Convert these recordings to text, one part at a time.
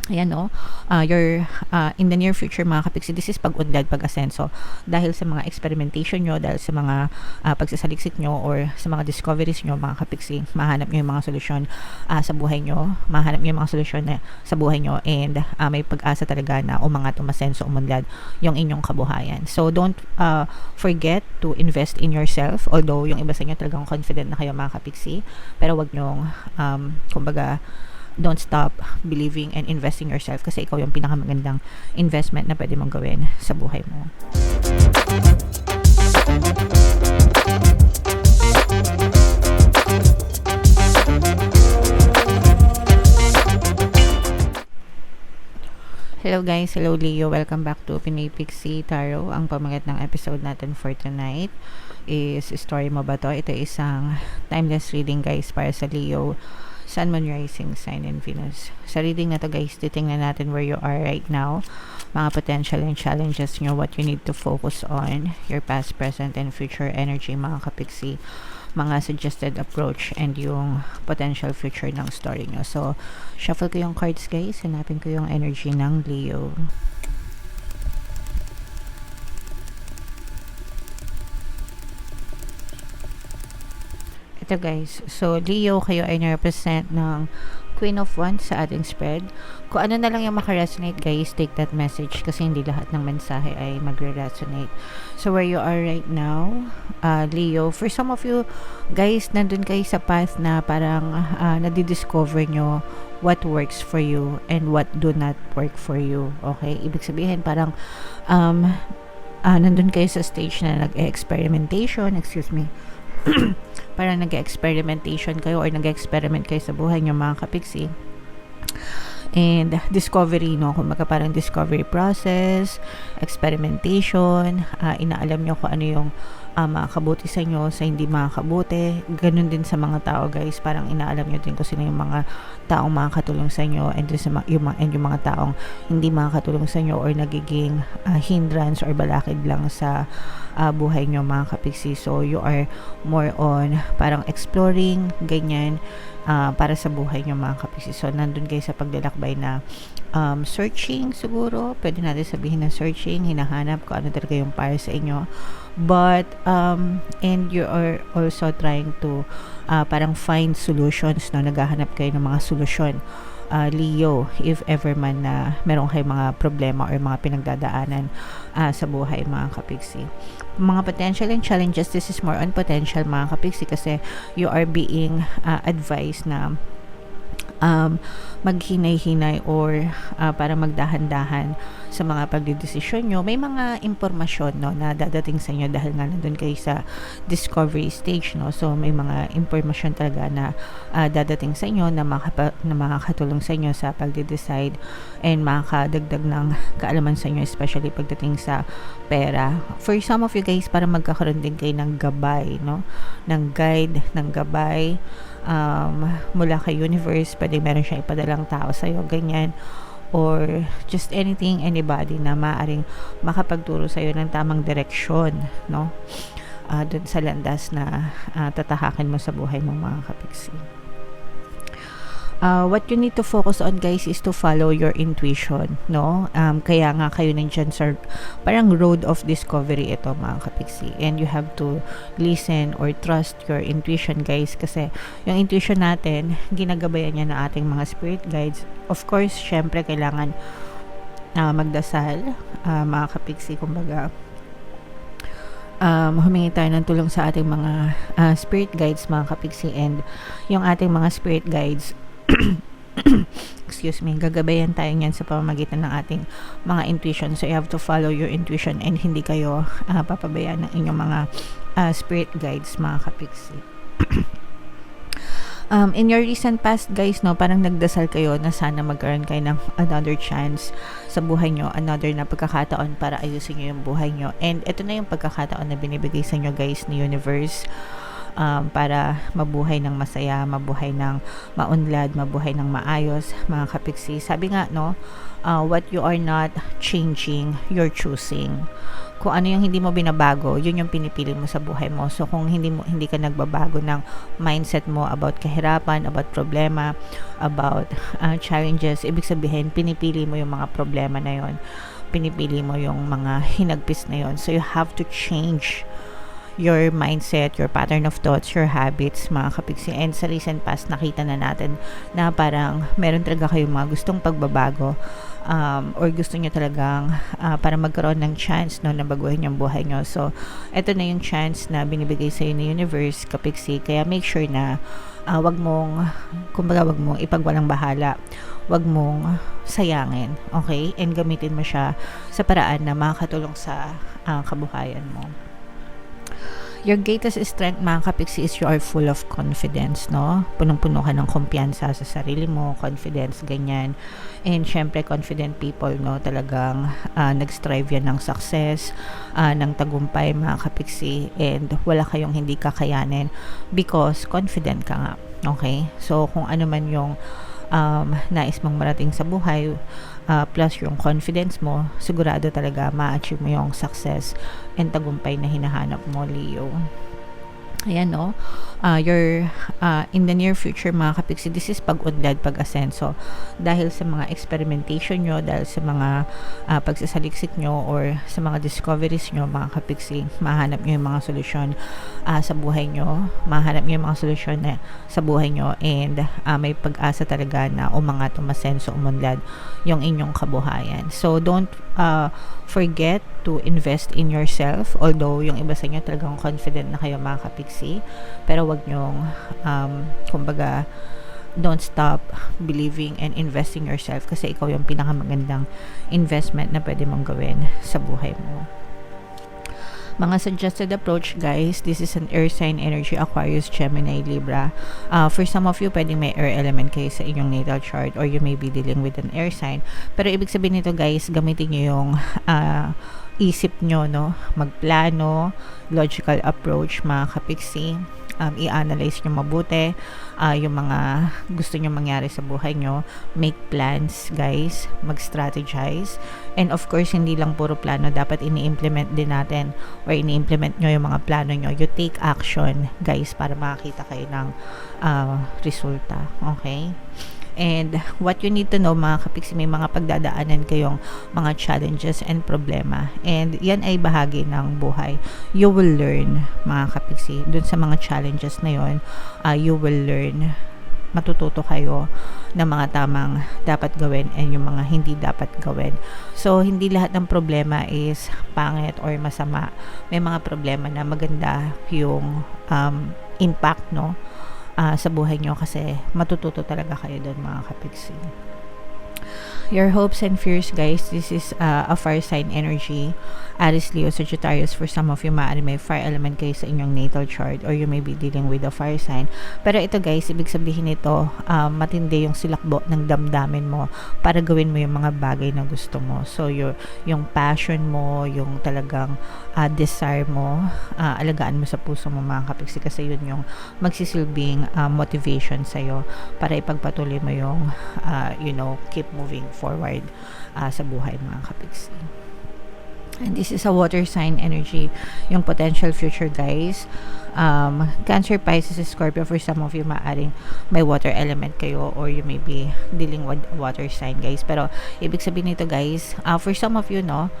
Ayan, no, your in the near future mga kapiksi, this is pag-unlad, pag-asenso, dahil sa mga experimentation nyo, dahil sa mga pagsasaliksik nyo or sa mga discoveries nyo mga kapiksi, mahanap nyo yung mga solusyon sa buhay nyo, mahanap nyo yung mga solusyon sa buhay nyo, and may pag-asa talaga na umangat, umasenso, umunlad yung inyong kabuhayan. So don't forget to invest in yourself, although yung iba sa inyo talagang confident na kayo mga kapiksi, pero wag nyong kumbaga, don't stop believing and investing yourself, kasi ikaw yung pinakamagandang investment na pwede mong gawin sa buhay mo. Hello guys, hello Leo, welcome back to Pinay Pixie Tarot. Ang pamagat ng episode natin for tonight is Story Mo Ba To? Ito isang timeless reading guys para sa Leo, Sun, Moon, Rising Sign, and Venus. Sa reading na to guys, titingnan natin where you are right now, mga potential and challenges nyo, what you need to focus on, your past, present, and future energy mga kapiksi, mga suggested approach, and yung potential future ng story nyo. So, shuffle ko yung cards guys, hanapin ko yung energy ng Leo. Ito guys, so Leo, kayo ay na-represent ng Queen of Wands sa ating spread. Kung ano na lang yung makaresonate guys, take that message, kasi hindi lahat ng mensahe ay magre-resonate. So where you are right now, Leo, for some of you guys, nandun kayo sa path na parang nadidiscover nyo what works for you and what do not work for you. Okay? Ibig sabihin parang nandun kayo sa stage na nag-experimentation, parang nag-experimentation kayo or nag-experiment kayo sa buhay nyo mga kapiksi, and discovery, no, kumbaga parang discovery process, experimentation, inaalam nyo kung ano yung makakabuti sa inyo, sa hindi makakabuti. Ganun din sa mga tao guys, parang inaalam nyo din kung sino yung mga taong makakatulong sa inyo, and yung mga taong hindi makakatulong sa inyo or nagiging hindrance or balakid lang sa buhay nyo mga kapiksi. So you are more on parang exploring, ganyan, para sa buhay nyo mga kapiksi. So nandun kayo sa paglalakbay na searching, siguro pwede natin sabihin na searching, hinahanap kung ano talaga yung para sa inyo, but and you are also trying to parang find solutions, no, naghahanap kayo ng mga solusyon, Leo, if ever man na meron kayo mga problema or mga pinagdadaanan sa buhay mga kapiksi. Mga potential and challenges, this is more on potential mga kapiksi, kasi you are being advised na maghinay-hinay or para magdahan-dahan sa mga pagdidesisyon nyo. May mga impormasyon, no, na dadating sa inyo dahil nga nandun kayo sa discovery stage, no. So may mga impormasyon talaga na dadating sa inyo na makakatulong sa inyo sa pagde-decide and makakadagdag ng kaalaman sa inyo, especially pagdating sa pera. For some of you guys, para magkakaroon din kayo ng gabay, no, ng guide, ng gabay mula kay universe. Pwede meron siyang ipadalang tao sa'yo, ganyan, or just anything, anybody na maaring makapagturo sa'yo ng tamang direksyon, no, dun sa landas na tatahakin mo sa buhay mo mga kapiksi. What you need to focus on guys is to follow your intuition, no? Kaya nga kayo nandyan sa parang road of discovery ito mga kapiksi, and you have to listen or trust your intuition guys, kasi yung intuition natin, ginagabayan niya na ating mga spirit guides. Of course, syempre kailangan magdasal mga kapiksi, kumbaga humingi tayo ng tulong sa ating mga spirit guides mga kapiksi, and yung ating mga spirit guides excuse me, gagabayan tayo niyan sa pamamagitan ng ating mga intuition. So you have to follow your intuition, and hindi kayo papabayaan ng inyong mga spirit guides mga kapiksi. In your recent past guys, no, parang nagdasal kayo na sana magkaroon kayo ng another chance sa buhay nyo, another na pagkakataon para ayusin nyo yung buhay nyo, and ito na yung pagkakataon na binibigay sa inyo guys ni universe, para mabuhay ng masaya, mabuhay ng maunlad, mabuhay ng maayos mga kapiksi. Sabi nga, no, what you are not changing, you're choosing. kung ano yung hindi mo binabago, yun yung pinipili mo sa buhay mo. So kung hindi ka nagbabago ng mindset mo about kahirapan, about problema, about challenges, ibig sabihin pinipili mo yung mga problema na yon, pinipili mo yung mga hinagpis na yon. So you have to change your mindset, your pattern of thoughts, your habits, mga kapiksi. And sa recent past, nakita na natin na parang meron talaga kayong mga gustong pagbabago, or gusto nyo talagang para magkaroon ng chance, no, na baguhin yung buhay nyo. So, eto na yung chance na binibigay sa'yo ng universe, kapiksi. Kaya make sure na wag mong ipagwalang bahala. Wag mong sayangin, okay? And gamitin mo siya sa paraan na makakatulong sa kabuhayan mo. Your greatest strength, mga kapiksi, is you are full of confidence, no? Punong-puno ka ng kumpiyansa sa sarili mo, confidence, ganyan. And syempre, confident people, no? Talagang nag-strive yan ng success, ng tagumpay, mga kapiksi. And wala kayong hindi kakayanin because confident ka nga, okay? So, kung ano man yung nais mong marating sa buhay, plus yung confidence mo, sigurado talaga ma-achieve mo yung success and tagumpay na hinahanap mo, Leo. Ayan, no? You're in the near future, mga kapiksi, this is pag-unlad, pag-asenso. Dahil sa mga experimentation nyo, dahil sa mga pagsasaliksik nyo, or sa mga discoveries nyo, mga kapiksi, mahanap nyo yung mga solusyon sa buhay nyo. Mahanap nyo yung mga solusyon sa buhay nyo, and may pag-asa talaga na umangat, umasenso, umunlad yung inyong kabuhayan. So, don't forget to invest in yourself, although yung iba sa inyo talagang confident na kayo, mga kapiksi, pero wag nyong kumbaga, don't stop believing and investing yourself, kasi ikaw yung pinakamagandang investment na pwede mong gawin sa buhay mo. Mga suggested approach, guys, this is an air sign energy, Aquarius, Gemini, Libra. For some of you, pwedeng may air element kayo sa inyong natal chart, or you may be dealing with an air sign. Pero ibig sabihin nito, guys, gamitin nyo yung isip nyo, no? Magplano, logical approach, mga kapiksi. I-analyze nyo mabuti yung mga gusto nyo mangyari sa buhay nyo. Make plans, guys. Mag-strategize. And of course, hindi lang puro plano. Dapat ini-implement din natin, or ini-implement nyo yung mga plano nyo. You take action, guys, para makakita kayo ng resulta. Okay? And what you need to know, mga kapiksi, may mga pagdadaanan kayong mga challenges and problema. And yan ay bahagi ng buhay. You will learn, mga kapiksi, dun sa mga challenges na yon. You will learn, matututo kayo ng mga tamang dapat gawin and yung mga hindi dapat gawin. So, hindi lahat ng problema is pangit or masama. May mga problema na maganda yung impact, no? Sa buhay nyo, kasi matututo talaga kayo doon, mga kapiksi. Your hopes and fears, guys, this is a fire sign energy. Aries, Leo, Sagittarius. For some of you, maaari may fire element kayo sa inyong natal chart, or you may be dealing with a fire sign. Pero ito, guys, ibig sabihin nito, matindi yung silakbo ng damdamin mo para gawin mo yung mga bagay na gusto mo. So, yung passion mo, yung talagang desire mo, alagaan mo sa puso mo, mga kapiksi, kasi yun yung magsisilbing motivation sa'yo para ipagpatuloy mo yung keep moving forward sa buhay, mga kapiksi. And this is a water sign energy, yung potential future, guys. Cancer, Pisces, Scorpio. For some of you, maaring may water element kayo, or you may be dealing with water sign, guys. Pero ibig sabihin nito, guys, for some of you, no,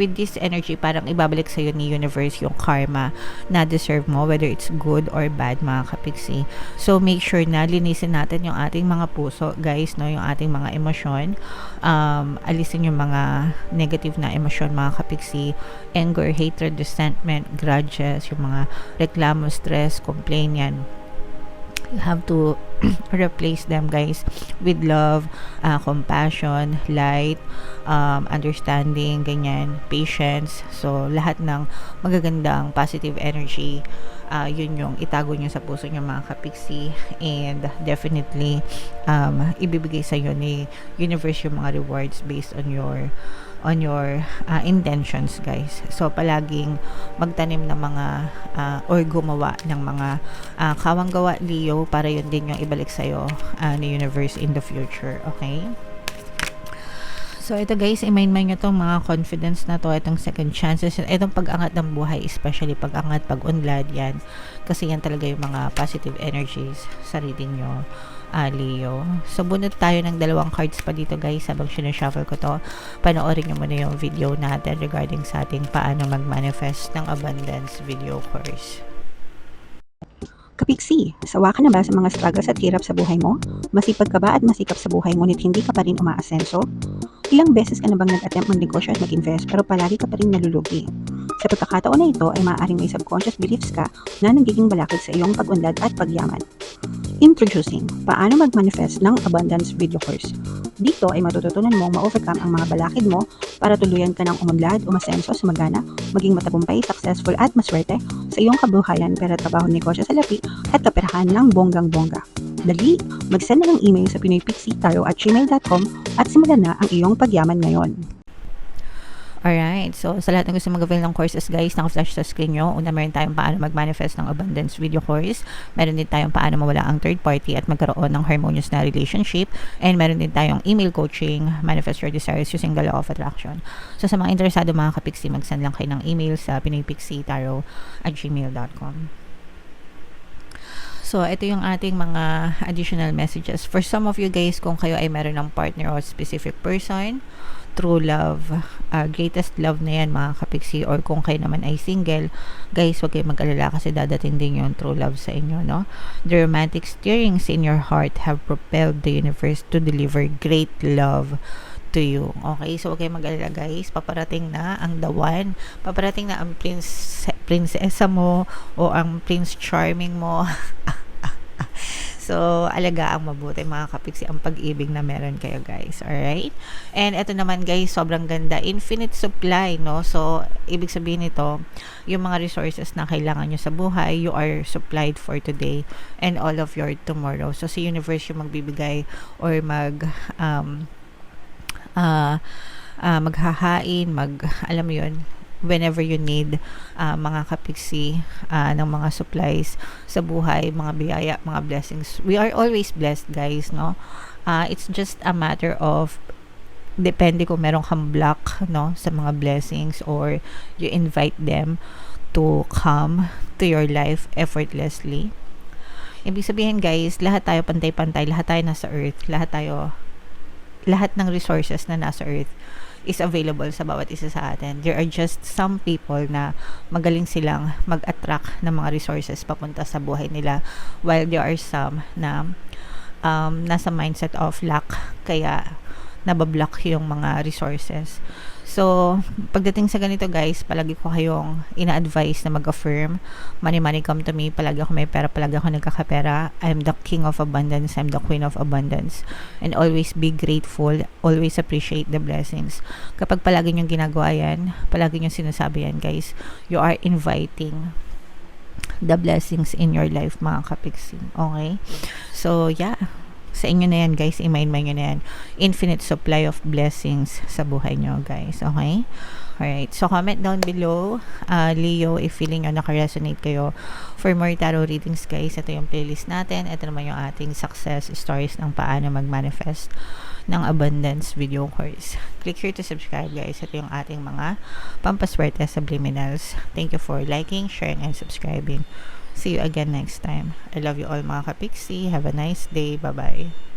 with this energy, parang ibabalik sa'yo ni universe yung karma na deserve mo, whether it's good or bad, mga kapiksi. So, make sure na linisin natin yung ating mga puso, guys, no, yung ating mga emosyon. Alisin yung mga negative na emosyon, mga kapiksi. Anger, hatred, resentment, grudges, yung mga reklamo, stress, complaint, yan. You have to replace them, guys, with love, compassion, light, understanding, ganyan, patience. So, lahat ng magagandang positive energy, yun yung itago nyo sa puso nyo, mga kapiksi. And definitely, ibibigay sa inyo ni universe yung mga rewards based on your intentions, guys. So, palaging magtanim ng mga or gumawa ng mga kawang gawa, Leo, para yun din yung ibalik sa'yo ni universe in the future. Okay? So, ito guys, i-mind nyo itong mga confidence na to, itong second chances, itong pag-angat ng buhay, especially pag-angat, pag-unlad, yan. Kasi yan talaga yung mga positive energies sa reading nyo, Leo. So, bunot tayo ng 2 cards pa dito guys, habang sinashuffle ko to. Panoorin nyo muna yung video natin regarding sa ating paano mag-manifest ng abundance video course. Kapiksi, sawa ka na ba sa mga struggles at hirap sa buhay mo? Masipag ka ba at masikap sa buhay ngunit hindi ka pa rin umaasenso? Ilang beses ka na bang nag-attempt magnegosyo at mag-invest pero palagi ka pa rin nalulugi? Sa pagkakataon na ito ay maaaring may subconscious beliefs ka na nagiging balakid sa iyong pag-unlad at pagyaman. Introducing, paano mag-manifest ng abundance video course. Dito ay matututunan mong ma-overcome ang mga balakid mo para tuluyan ka ng umunlad, umasenso, sumagana, maging matagumpay, successful at maswerte sa iyong kabuhayan, pera, trabaho, negosyo sa lapi at kaperahan ng bonggang-bongga. Dali, mag-send na ng email sa pinoypixie@gmail.com at simulan na ang iyong pagyaman ngayon. Alright, so sa lahat ng gusto mag-avail ng courses guys, naka-flash sa screen nyo. Una, meron tayong paano mag-manifest ng abundance video course. Meron din tayong paano mawala ang third party at magkaroon ng harmonious na relationship. And meron din tayong email coaching, manifest your desires using the law of attraction. So sa mga interesado mga kapiksi, mag-send lang kayo ng email sa pinoypixie@gmail.com. So, ito yung ating mga additional messages. For some of you guys, kung kayo ay meron ng partner or specific person, true love, greatest love na yan mga kapiksi, or kung kayo naman ay single, guys, wag kayo mag-alala kasi dadating din yung true love sa inyo, no? The romantic stirrings in your heart have propelled the universe to deliver great love to you. Okay, so wag kayong mag-alala guys, paparating na ang the one, paparating na ang prinsesa mo o ang prince charming mo. So, alagaan mabuti mga kapiksi ang pag-ibig na meron kayo guys. Alright? And ito naman guys, sobrang ganda. Infinite supply, no? So, ibig sabihin nito, yung mga resources na kailangan nyo sa buhay, you are supplied for today and all of your tomorrow. So, sa universe yung magbibigay or maghahain, alam mo yun, whenever you need mga kapiksi ng mga supplies sa buhay, mga biyaya, mga blessings. We are always blessed guys, no? It's just a matter of depende kung meron kang block, no, sa mga blessings or you invite them to come to your life effortlessly. Ibig sabihin guys, lahat tayo pantay-pantay, lahat tayo nasa earth, lahat ng resources na nasa earth is available sa bawat isa sa atin. There are just some people na magaling silang mag-attract ng mga resources papunta sa buhay nila, while there are some na nasa mindset of lack, kaya nabablock yung mga resources. So, pagdating sa ganito guys, palagi ko kayong ina-advise na mag-affirm, money, money come to me, palagi ako may pera, palagi ako nagkakapera, I'm the king of abundance, I'm the queen of abundance, and always be grateful, always appreciate the blessings. Kapag palagi niyong ginagawa yan, palagi niyong sinasabi yan guys, you are inviting the blessings in your life mga kapiksi. Okay? So, yeah. Sa inyo na yan guys, i-mind nyo na yan. Infinite supply of blessings sa buhay nyo guys, okay? Alright, so comment down below, Leo, if feeling nyo naka-resonate kayo for more tarot readings guys. Ito yung playlist natin, ito naman yung ating success stories ng paano mag-manifest ng abundance video course. Click here to subscribe guys. Ito yung ating mga pampaswerte subliminals. Thank you for liking, sharing, and subscribing. See you again next time. I love you all mga kapiksi. Have a nice day. Bye-bye.